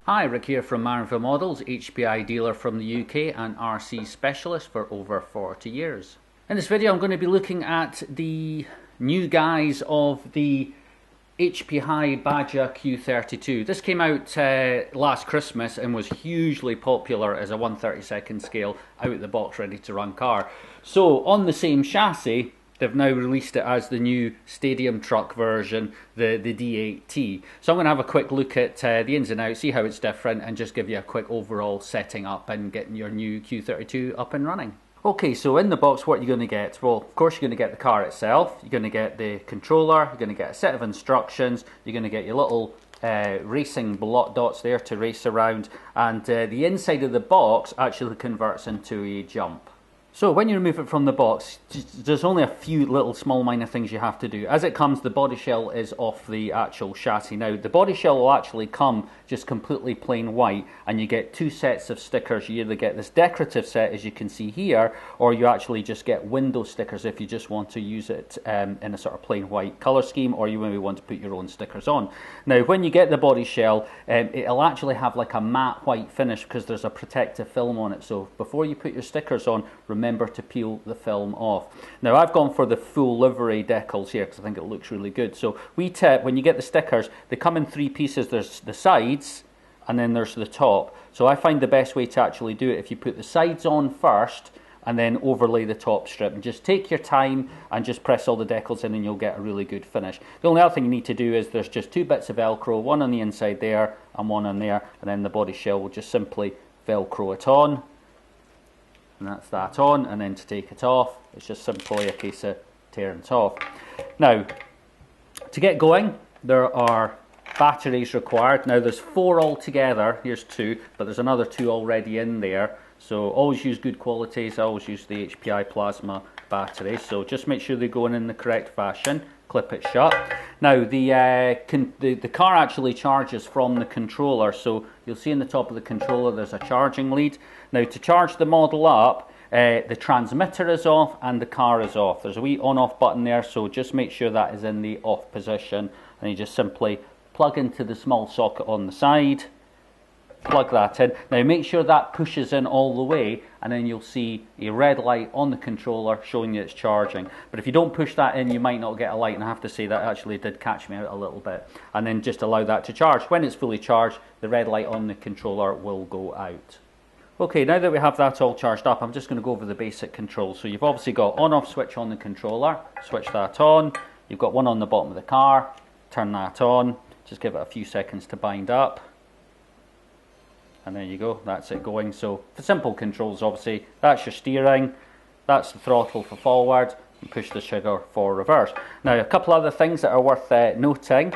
Hi, Rick here from Marinville Models, HPI dealer from the UK and RC specialist for over 40 years. In this video I'm going to be looking at the new guise of the HPI Q32. This came out last Christmas and was hugely popular as a 1/32 scale out of the box ready to run car. So on the same chassis they've now released it as the new stadium truck version, the D8T. So I'm going to have a quick look at the ins and outs, see how it's different, and just give you a quick overall setting up and getting your new Q32 up and running. Okay, so in the box what you're going to get? Well, of course you're going to get the car itself, you're going to get the controller, you're going to get a set of instructions, you're going to get your little racing block dots there to race around, and the inside of the box actually converts into a jump. So when you remove it from the box, there's only a few little small minor things you have to do. As it comes, the body shell is off the actual chassis. Now the body shell will actually come just completely plain white, and you get two sets of stickers. You either get this decorative set as you can see here, or you actually just get window stickers if you just want to use it in a sort of plain white colour scheme, or you maybe want to put your own stickers on. Now when you get the body shell, it'll actually have like a matte white finish because there's a protective film on it. So before you put your stickers on, remember to peel the film off. Now I've gone for the full livery decals here because I think it looks really good. So when you get the stickers, they come in three pieces. There's the sides and then there's the top. So I find the best way to actually do it if you put the sides on first and then overlay the top strip, and just take your time and just press all the decals in and you'll get a really good finish. The only other thing you need to do is there's just two bits of Velcro, one on the inside there and one on there, and then the body shell will just simply Velcro it on. And that's that on, and then to take it off, it's just simply a case of tearing it off. Now, to get going, there are batteries required. Now there's 4 altogether, here's 2, but there's another 2 already in there. So always use good qualities, I always use the HPI plasma batteries. So just make sure they go in the correct fashion, clip it shut. Now the car actually charges from the controller, so you'll see in the top of the controller there's a charging lead. Now to charge the model up, the transmitter is off and the car is off. There's a wee on-off button there, so just make sure that is in the off position, and you just simply plug into the small socket on the side, plug that in. Now make sure that pushes in all the way, and then you'll see a red light on the controller showing you it's charging. But if you don't push that in, you might not get a light, and I have to say that actually did catch me out a little bit. And then just allow that to charge. When it's fully charged, the red light on the controller will go out. Okay, now that we have that all charged up, I'm just going to go over the basic controls. So you've obviously got on-off switch on the controller, switch that on. You've got one on the bottom of the car, turn that on. Just give it a few seconds to bind up. And there you go, that's it going. So for simple controls, obviously, that's your steering, that's the throttle for forward, and push the trigger for reverse. Now a couple other things that are worth noting.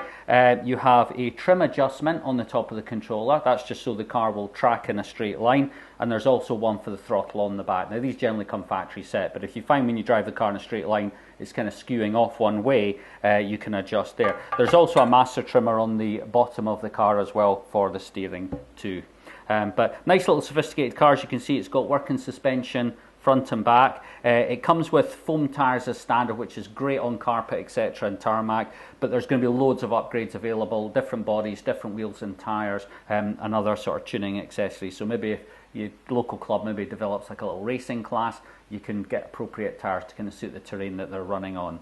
You have a trim adjustment on the top of the controller. That's just so the car will track in a straight line, and there's also one for the throttle on the back. Now these generally come factory set, but if you find when you drive the car in a straight line it's kind of skewing off one way, you can adjust there. There's also a master trimmer on the bottom of the car as well for the steering too. But nice little sophisticated car. As you can see, it's got working suspension front and back. It comes with foam tyres as standard, which is great on carpet, etc. and tarmac, but there's going to be loads of upgrades available, different bodies, different wheels and tyres, and other sort of tuning accessories. So maybe if your local club maybe develops like a little racing class, you can get appropriate tyres to kind of suit the terrain that they're running on.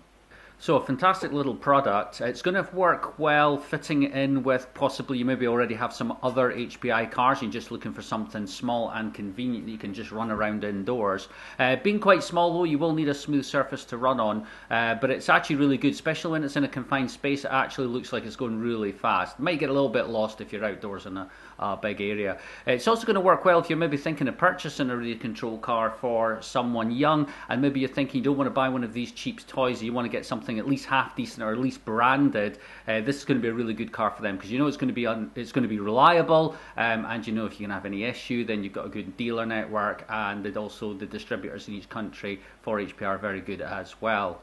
So a fantastic little product. It's going to work well fitting in with possibly you maybe already have some other HPI cars. You're just looking for something small and convenient that you can just run around indoors. Being quite small though, you will need a smooth surface to run on, but it's actually really good, especially when it's in a confined space. It actually looks like it's going really fast. You might get a little bit lost if you're outdoors in a big area. It's also going to work well if you're maybe thinking of purchasing a radio control car for someone young, and maybe you're thinking you don't want to buy one of these cheap toys, you want to get something at least half decent or at least branded. This is going to be a really good car for them, because you know it's going to be reliable, and you know if you can have any issue, then you've got a good dealer network, and also the distributors in each country for HPI are very good as well.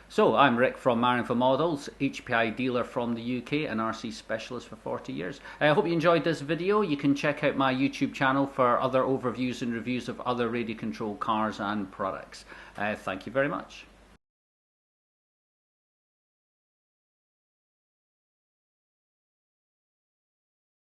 So I'm Rick from Marinville Models, HPI dealer from the UK and RC specialist for 40 years. I hope you enjoyed this video. You can check out my YouTube channel for other overviews and reviews of other radio control cars and products. Thank you very much.